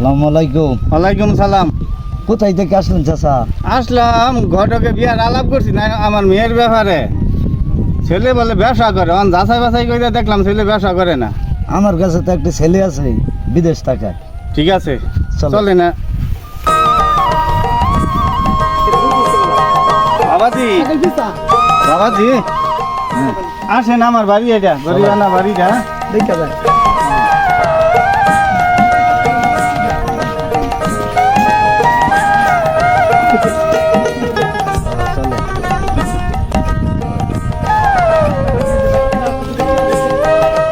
আসসালামু আলাইকুম। ওয়ালাইকুম সালাম। কোথায় থেকে আসলেন চাচা? আসলাম ঘটকে বিয়ার আলাপ করছি না আমার মেয়ের ব্যাপারে। ছেলে বলে ব্যবসা করে, অন যাচাই বাছাই করে দেখলাম ছেলে ব্যবসা করে না। আমার কাছে তো একটা ছেলে আছে বিদেশ টাকায়। ঠিক আছে, চলো। চলে না বাবাজি। বাবাজি আসেন আমার বাড়ি, এটা গরিবানা বাড়িটা দেখা যায়।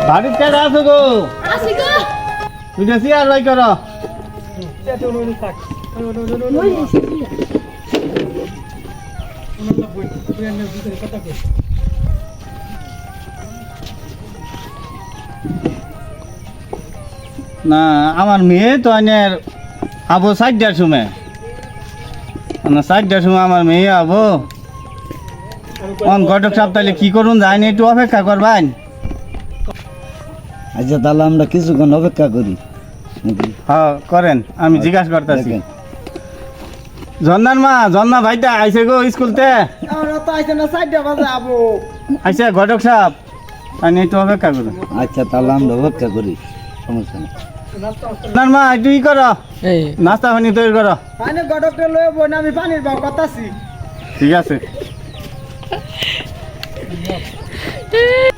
বাড়ির কেটে আছো গো? দুইটা চেয়ার বাই করো। না আমার মেয়ে তো আনের আবো 4টার সময়, 4টার সময় আমার মেয়ে আবো। ঘটক সাহেব তাহলে কি করুন যায়নি, একটু অপেক্ষা করবেন। আচ্ছা তাহলে আমরা কিছুক্ষণ অপেক্ষা করি নাকি? হ্যাঁ করেন, আমি জিজ্ঞাসা করতেছি। দেখেন। ঝর্ণার মা, ঝর্ণা ভাইটা আইসে গো স্কুলতে? আইসে ঘটক সাহেব, আমি একটু অপেক্ষা করুন। আচ্ছা তাহলে আমরা অপেক্ষা করি, সমস্যা নেই। ঝর্ণার মা একটু ই করো, নাস্তা পানি তৈরি করো। ঠিক আছে।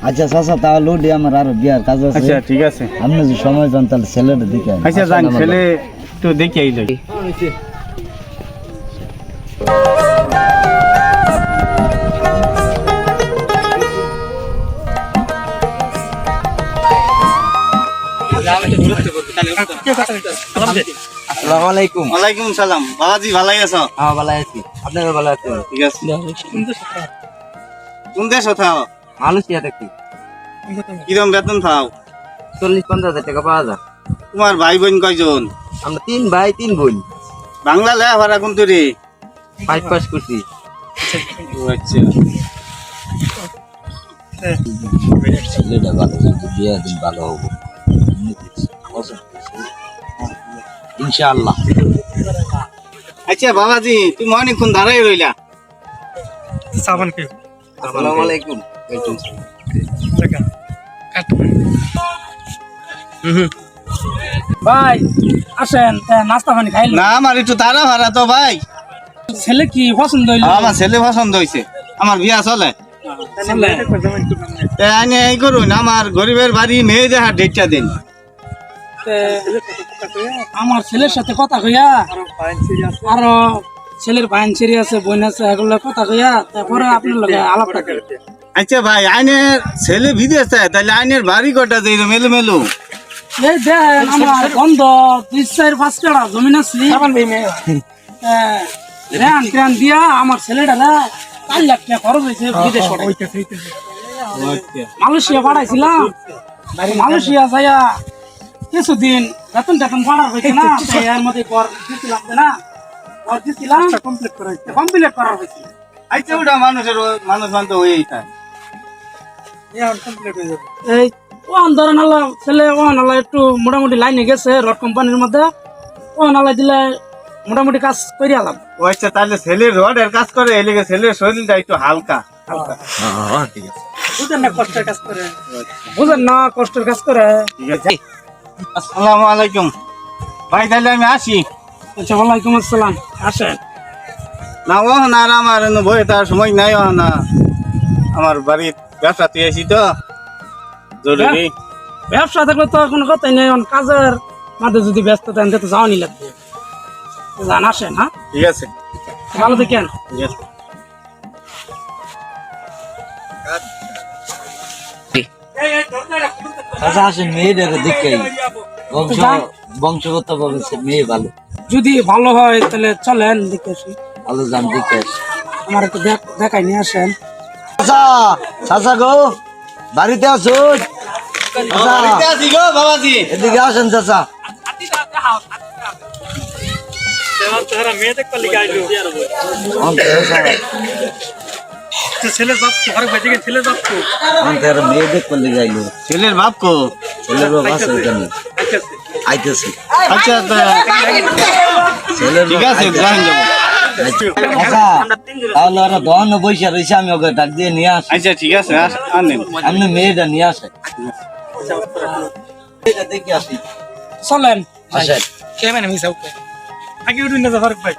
আচ্ছা চাচা তাহলে ওটি আমার আরো বিয়ার কাজ আছে। আচ্ছা ঠিক আছে। আপনি যদি সময় পান তাহলে ছেলেটা দিকে আইন। আচ্ছা যান, ছেলে একটু দেখি আইলে। আসসালামু আলাইকুম। ওয়ালাইকুম সালাম। বাবাজি ভালাই আছো? হ্যাঁ ভালো আছি, আপনারা ভালো আছেন? ঠিক আছে। কোন দেশ থাও? মালয়েশিয়া থেকে। কিরম বেতন থাও? 40-50 হাজার টাকা পাওয়া যায়। তোমার ভাই বোন কয়জন? আমরা 3 ভাই 3 বোন। বাংলা লেখাপড়া কোন তোরে? 5 পাস করছি। আচ্ছা। ছেলেটা ভালো, কিন্তু বিয়ে দিন ভালো হবো ইনশাআল্লাহ। আচ্ছা বাবাজি, তুমি অনেকক্ষণ দাঁড়াই রইলা। আসসালামু আলাইকুম। ভাই আসেন, নাস্তা পানি খাইলো? না আমার একটু তাড়া ভাড়া তো ভাই। ছেলে কি পছন্দ হইলো? আমার ছেলে পছন্দ হয়েছে, আমার বিয়া চলে। ছেলে? আমি এই করুন, আমার গরিবের বাড়ি মেয়ে দেখা ডেটটা দিন। আমার ছেলের সাথে কথা কইয়া, আরো ছেলের ভাইন ছেড়ি আছে, বোন আছে, এগুলো কথা কইয়া তারপরে আপনার লগে আলাপ থাকে। আচ্ছা ভাই, আইনের ছেলে বিদেশ যায়, তাহলে আইনের বাড়ি কটা দিই মেলু মেলু? এই দেখেন আমার বন্ধ 2-4-5 কাড়া জমিন আছে, ধ্যান দিয়া আমার ছেলেটা 4 লাখ টাকা খরচ হয়েছে বিদেশ পাঠাইতে। মালয়েশিয়া পাঠাইছিলাম, মালয়েশিয়া যাইয়া কিছুদিন বেতন টেতন পাঠার হয়েছে না, এর মধ্যে পর দিছিলাম না, পর দিছিলাম কমপ্লিট করার হয়েছে। আচ্ছা ওটা মানুষের মানুষ মানতে হয়েই থাকে। এই ওয়ান ধরেন আল্লাহ ছেলে ওয়ান আল্লাহ একটু মোটামুটি লাইনে গেছে রড কোম্পানির মধ্যে, ওয়ান আল্লাহ দিলে মোটামুটি কাজ করে আলাম। ও আচ্ছা, তাহলে ছেলের রডের কাজ করে, এদিকে ছেলের শরীরটা একটু হালকা হালকা। ঠিক আছে। বুঝেন না কষ্টের কাজ করে, বুঝেন না কষ্টের কাজ করে। ঠিক আছে। আসসালামু আলাইকুম ভাই, তাহলে আমি আসি। আচ্ছা ওয়ালাইকুম আসসালাম, আসেন। না ও না, আর আমার বই তার সময় নাই। ও না, আমার বাড়ির ব্যবসাতে আসি তো জরুরি। ব্যবসা থাকলে তো কোনো কথাই নেই, কাজের মাঝে যদি ব্যস্ত থাকেন তো যাওয়ানি লাগবে। জান আসেন। হ্যাঁ ঠিক আছে, ভালো দেখেন। ঠিক আছে। আচ্ছা আসেন, মেয়েদের দিকে বংশগত ভাবে মেয়ে ভালো, যদি ভালো হয় তাহলে চলেন দেখে আসি। ভালো জান দিকে। আমার একটু দেখাই নিয়ে আসেন। চাচা, চাচা গো বাড়িতে আছো? বাড়িতে আছি গো বাবাজি। এদিকে আসেন চাচা। ছেলের বাপ কো? ছেলের বাপ আছে এখানে। আইতেছি আচ্ছা ছেলের ঠিক আছে যাই যাবো আচ্ছা তাহলে ওরা দহন বৈশা রয়েছে আমি ওকে ডাক দিয়ে নিয়ে আসি আচ্ছা ঠিক আছে আনেন আপনি মেয়েটা নিয়ে আসেন দেখে আসি চলেন আসেন কে মানে মিসাও আগে উঠুন না ফারুক ভাই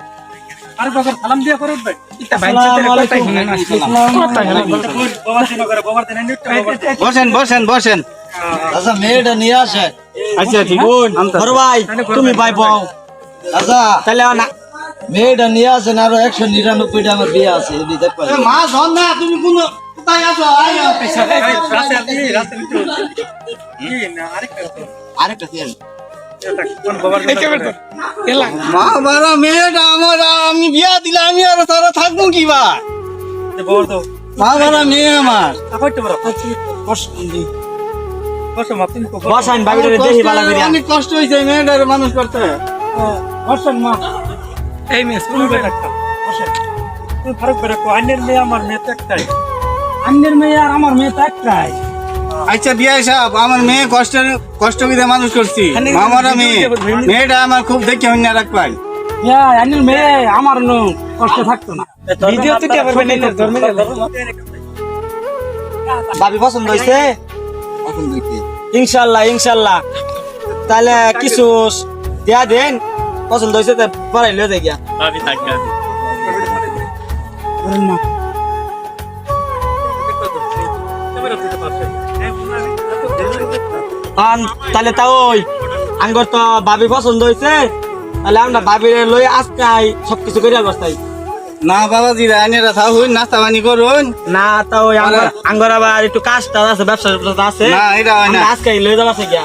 আর বাবার সালাম দিয়া ফারুক ভাই বসেন বসেন বসেন আচ্ছা মেয়েটা নিয়ে আসেন আচ্ছা ঠিক বড় ভাই তুমি ভাই পাও আচ্ছা তাহলে মেয়েটা নিয়ে আসেন আরো 199টা আমার বিয়ে আছে যদি দেখতে পারেন মা ধন না তুমি কোন কোথায় আছো আরেকটা দিয়ে মা বারা মেয়েটা আমার আমি বিয়া দিলে আমি আর তারা থাকবো কি বা মা বারা মেয়ে আমার বসান বাবিটা দেখি ভালো করে অনেক কষ্ট হয়েছে মেয়েটার মানুষ করতে বসেন মা এই মেয়ে শুনুন একটা বসেন তুমি ফারুক ভাই রাখো আন্নের মেয়ে আমার মেয়ে তো একটাই আন্নের মেয়ে আর আমার মেয়ে তো একটাই আচ্ছা বিয়া সাহেব আমার মেয়ে কষ্ট করে মানুষ করছি মামারা মেয়ে মেয়েটা আমার খুব দেখে হইনা রাখবাই আন্নের মেয়ে আমার নো কষ্ট থাকতো না ভিডিও তো কে পারবে না ধর্মে ভাবি পছন্দ হইছে ইনশাআল্লাহ ইনশাআল্লাহ তাহলে কিছু দেয়া দেন পছন্দ হইছে তা পড়াই লয়ে যাই গিয়া করেন না তাহলে তা ওই আঙ্গর তো ভাবি পছন্দ হইছে তাহলে আমরা ভাবিরে লই আজকাই সবকিছু করিয়া বসতাই না বাবাজি রায়নেরা থাকুন নাস্তা পানি করুন না তা ওই আঙ্গর আবার একটু কাজটা আছে ব্যবসা আছে না এটা হয় না আজকাই লই যাওয়া আছে গিয়া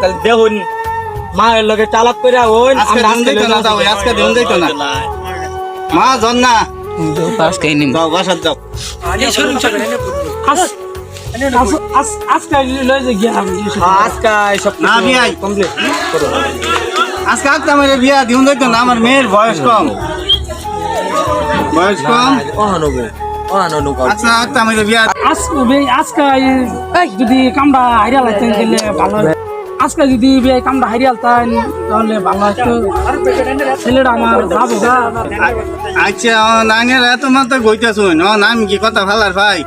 তাহলে দেখুন মায়ের লগে চালাক করে ওই আজকে দিন দিত না তাও আজকে দিন দিত না মা জন না যাও বাসার যাও আজকে লয়ে যে গিয়া আজকাই সব না বিয়াই কমপ্লিট আজকে আজকে আমার বিয়া দিন দিত না আমার মেয়ের বয়স কম আচ্ছা আজকে আমার বিয়া আজকে যদি কামটা হারিয়া লাগতেন তাহলে ভালো হয়। আজকে যদি কামটা হারিয়ে আলতেন তাহলে ভালো হতো ছেলেটা আমার যাবো গা আচ্ছা নাইনের এত মাত্র গইতে শুন নাম কি কথা ভালার ভাই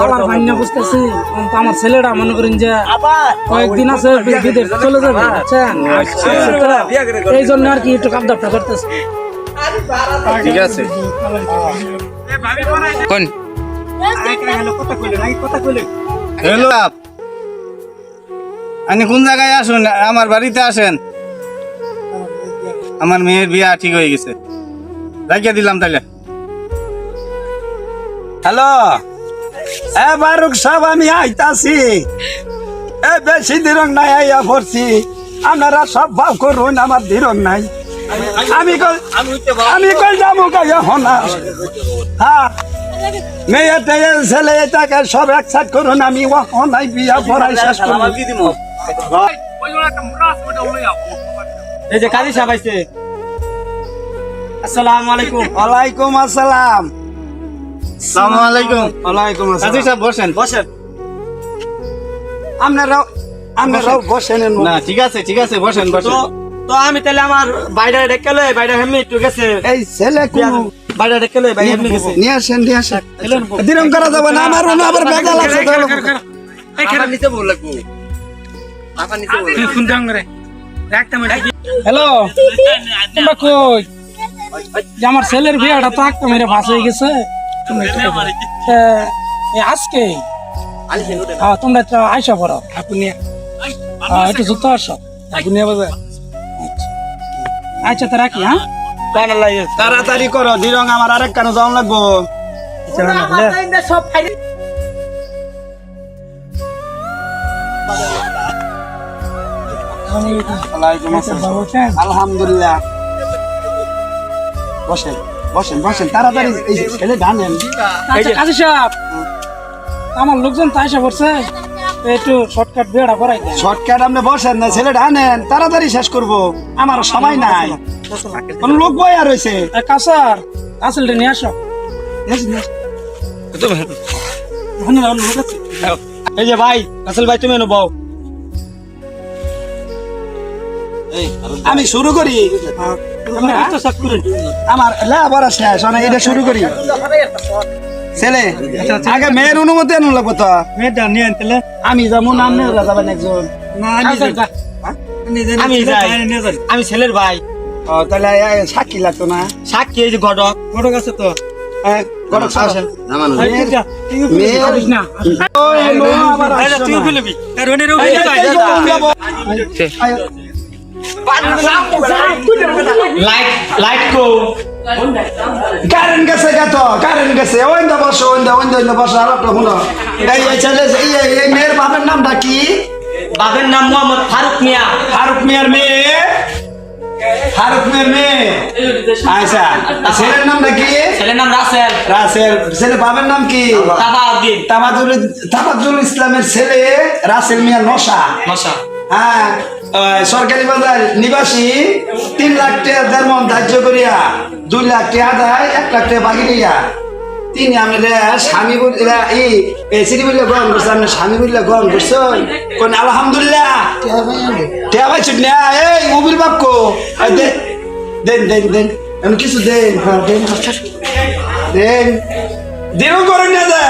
ভালো ভাই না বুঝতেছি কিন্তু আমার ছেলেটা মনে করেন যে কয়েকদিন আছে বিদেশ চলে যাবে বুঝছেন এই জন্য আর কি একটু কামদাপটা করতেছে ঠিক আছে কোন হ্যালো আপনি কোন জায়গায় আসুন আমার বাড়িতে আসেন আমার মেয়ের বিয়া ঠিক হয়ে গেছে রাখিয়ে দিলাম তাহলে হ্যালো এ বারুক সাহেব আমি আইতাছি এ বেশি দিরং নাই আইয়া পড়ছি আপনারা সব ভাব করুন আমার দিরং নাই আমি কই যাবো কাইয়া হনা হ্যাঁ মেয়ে টেয়ে ছেলে এটাকে সব একসাথ করুন আমি হনাই বিয়া পড়াই শেষ করুন এই যে কাজী সাহেব আইছে আসসালামু আলাইকুম ওয়ালাইকুম আসসালাম আসসালামু আলাইকুম ওয়ালাইকুম কাজী আসসালাম সাহেব বসেন বসেন আপনারাও বসেন না ঠিক আছে বসেন বসেন তো আমি তাহলে আমার বাইরে ডেকে লই বাইরে হেমি একটু গেছে এই ছেলে কোন বাইরে ডেকে লই বাইরে হেমি গেছে নিয়ে আসেন দিরং করা যাবে না আমার আবার বেজাল আছে নিতে বল লাগবো হ্যালো তোমরা কই যে আমার ছেলের বিয়েটা তো একটা মেরে ভাস হয়ে গেছে আজকে তোমরা একটু আইসা পড়ো আপনি একটু যুক্ত আসো আপনি আচ্ছা তো রাখি হ্যাঁ তাড়াতাড়ি করো দিরং আমার আরেক কানো যাওয়া লাগবো আলহামদুলিল্লাহ বসেন বসেন বসেন তাড়াতাড়ি এই যে ছেলে ডানেন কাজী সাহেব আমার লোকজন তো আইসা পড়ছে একটু শর্টকাট বিয়েটা করাই দেন শর্টকাট আপনি বসেন না ছেলে ডানেন তাড়াতাড়ি শেষ করব আমার সময় নাই কোন লোক বয়া রয়েছে কাসার কাসেলটা নিয়ে আসো এস, এস। ধন্যবাদ লোক আছে এই যে ভাই রাসেল ভাই তুমি এনো বউ আমি শুরু করি আমার লেখাপড়া শেষ অনেক এটা শুরু করি ছেলে আগে মেয়ের অনুমতি আনুন লাগবো তো মেয়েটা নিয়ে আনতে আমি যেমন আপনি যাবেন একজন আমি যাই আমি ছেলের ভাই ও তাহলে সাক্ষী লাগতো না সাক্ষী এই যে ঘটক আছে তো ঘটক আসেন তুই ফেলবি লাইট কো কারেন্ট গেছে কারেন্ট গেছে ওইন্দা বসো ওইন্দা বসো আর একটা শুনো এই ছেলে এই মেয়ের বাপের নামটা কি বাপের নাম মোহাম্মদ ফারুক মিয়া ফারুক মিয়ার মেয়ে আচ্ছা ছেলের নামটা কি ছেলের নাম রাসেল রাসেল ছেলে বাপের নাম কি তাবাউদ্দিন তাবাজুল ইসলামের ছেলে রাসেল মিয়া নশা মশা হ্যাঁ সরকারি বাজার নিবাসী 3 লাখ টাকা দেড়মন ধার্য করিয়া 2 লাখ টাকা দেয় 1 লাখ টাকা বাকি দিয়া তিনি আমাদের স্বামী বলিয়া এই সিঁড়ি বললে গ্রহণ করছে আপনি স্বামী বললে গ্রহণ করছেন কোন আলহামদুলিল্লাহ টিয়া ভাই ছুট না এই মোবিল বাপকো দেন আমি কিছু দেন দেন দেনও করেন না দে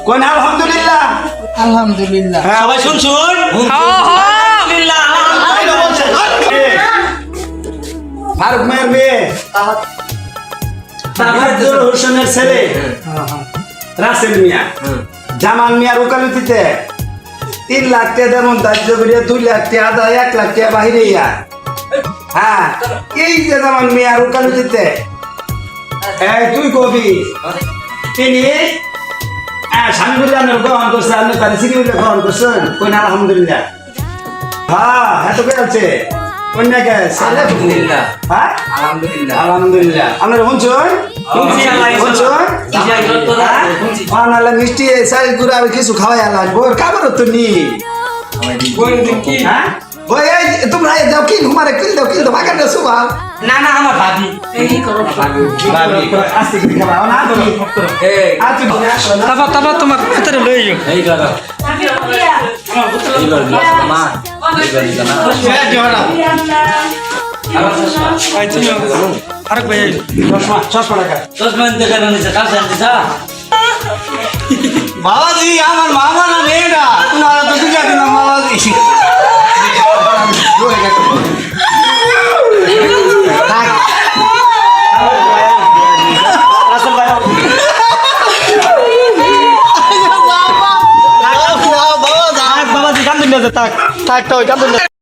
কোন আলহামদুলিল্লাহ আলহামদুলিল্লাহ সবাই শুন আলহামদুলিল্লাহ ফারুক মেয়ের মেয়ে তাবাজ্জুল হোসেনের ছেলে রাসেল মিয়া জামান মিয়ার ওকালতিতে 3 লাখ টাকা দেমন ধার্য করিয়া 2 লাখ টাকা আদায় 1 লাখ টাকা বাহিরে ইয়া হ্যাঁ এই যে জামান মিয়ার ওকালতিতে তুই কবি তিনি স্বামী বলে আপনি গ্রহণ করছে আপনি তাহলে সিঁড়ি বলে গ্রহণ করছেন কোন আলহামদুলিল্লাহ হ্যাঁ এত কে আছে কন্যাকে আলহামদুলিল্লাহ হ্যাঁ আলহামদুলিল্লাহ আলহামদুলিল্লাহ আপনারা শুনছেন শুনছেন মিষ্টি চাল গুড়া আমি কিছু খাওয়াই লাগবো কাবার তো নি হ্যাঁ ওই তোমরা দাও কি ঘুমারে কিল দাও বাগান দেছো বা না আমার ভাবি ভাবি আস্তে করে খাবা না তুমি এই আজ তুমি আসো না তারপর তোমার ভিতরে লই যাও এই দাদা মা আরেক ভাই চশমা রাখা বাবাজি আমার মামা না মেয়েটা তোমার তো বুঝা দিলাম বাবাজি বাবাজি কান্দুন থাক থাক তো কান্দুন